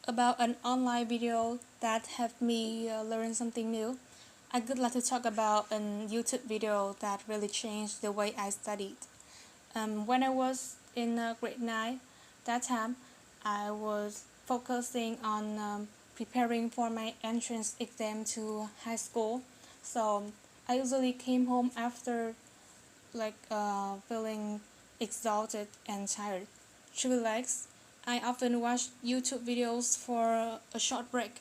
about an online video that helped me learn something new. I would like to talk about a YouTube video that really changed the way I studied. When I was in grade 9, that time I was focusing on preparing for my entrance exam to high school. So I usually came home after feeling exhausted and tired. To relax, I often watch YouTube videos for a short break.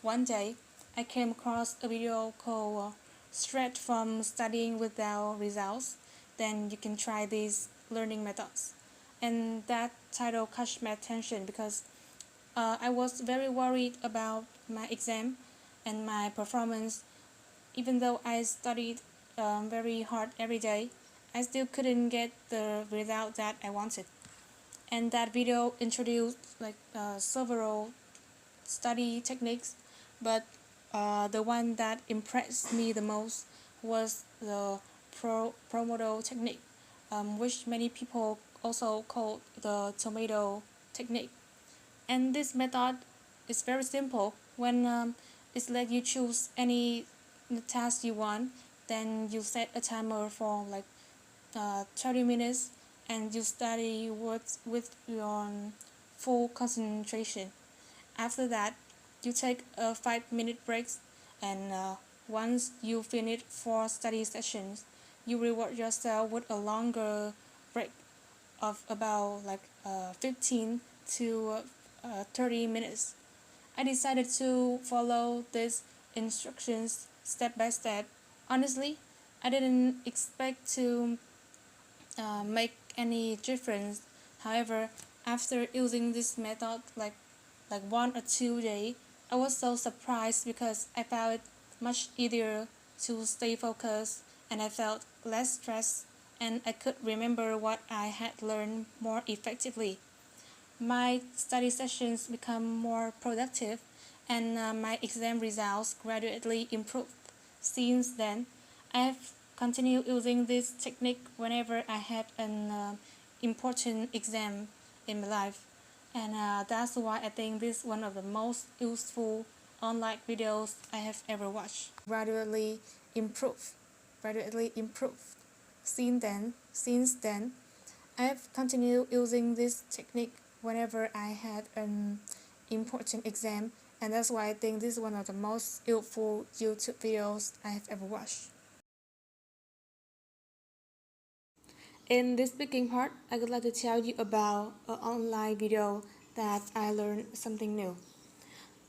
One day, I came across a video called Straight from Studying Without Results. Then you can try these learning methods. And that title caught my attention because I was very worried about my exam and my performance. Even though I studied very hard every day, I still couldn't get the result that I wanted. And that video introduced several study techniques, but the one that impressed me the most was the Pomodoro technique, which many people also call the tomato technique. And this method is very simple. When it's let you choose any task you want, then you set a timer for 30 minutes and you study with your full concentration. After that, you take a 5-minute break, and once you finish 4 study sessions, you reward yourself with a longer break of about 15 to 30 minutes. I decided to follow these instructions step by step. Honestly, I didn't expect to make any difference. However, after using this method like 1 or 2 days, I was so surprised because I found it much easier to stay focused and I felt less stressed and I could remember what I had learned more effectively. My study sessions become more productive and my exam results gradually improved. Since then, I've continued using this technique whenever I had an important exam in my life. And that's why I think this is one of the most useful online videos I have ever watched. Improve, gradually improved. Since then, I have continued using this technique whenever I had an important exam, and that's why I think this is one of the most useful YouTube videos I have ever watched. In this speaking part, I would like to tell you about an online video that I learned something new.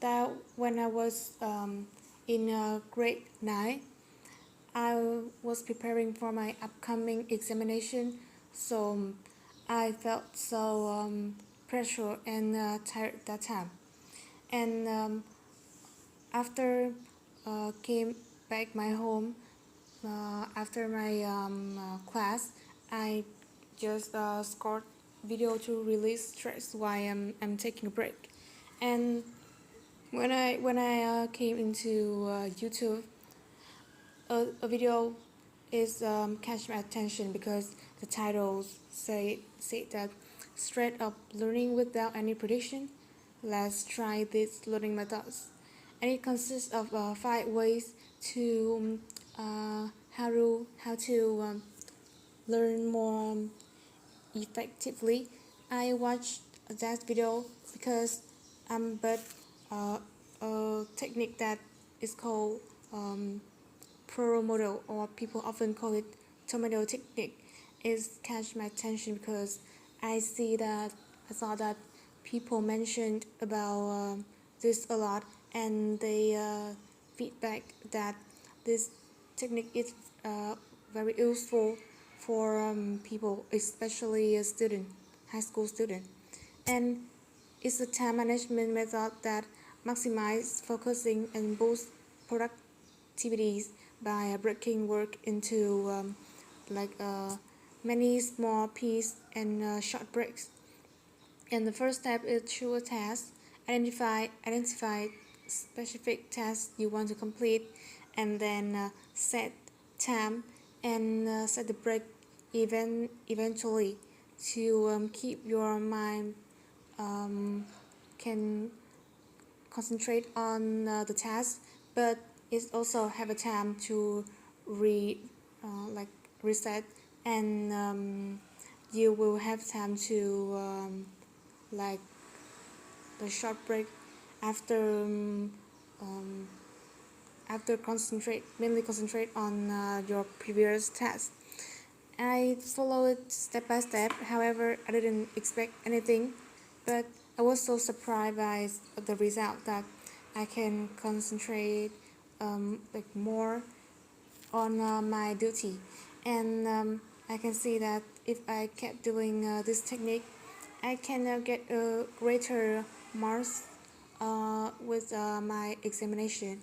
That when I was in grade 9, I was preparing for my upcoming examination, so I felt so pressure and tired that time. And after came back my home after my class, I just scored video to release stress while I'm taking a break. And when I came into YouTube, a video is catch my attention because the titles say that straight up learning without any prediction. Let's try these learning methods, and it consists of 5 ways to how to learn more effectively. I watched that video because but a technique that is called Pro model, or people often call it tomato technique, is catch my attention because I saw that people mentioned about this a lot, and they feedback that this technique is very useful for people, especially a student, high school student, and it's a time management method that maximize focusing and boost productivities by breaking work into like uh, many small pieces and short breaks. And the first step is choose a task. Identify specific tasks you want to complete, and then set time and set the break eventually to keep your mind can concentrate on the task, but it also have a time to re like reset, and you will have time to like the short break after um, after mainly concentrate on your previous task. I followed step by step. However, I didn't expect anything, but I was so surprised by the result that I can concentrate more on my duty, and I can see that if I kept doing this technique, I can get a greater marks with my examination.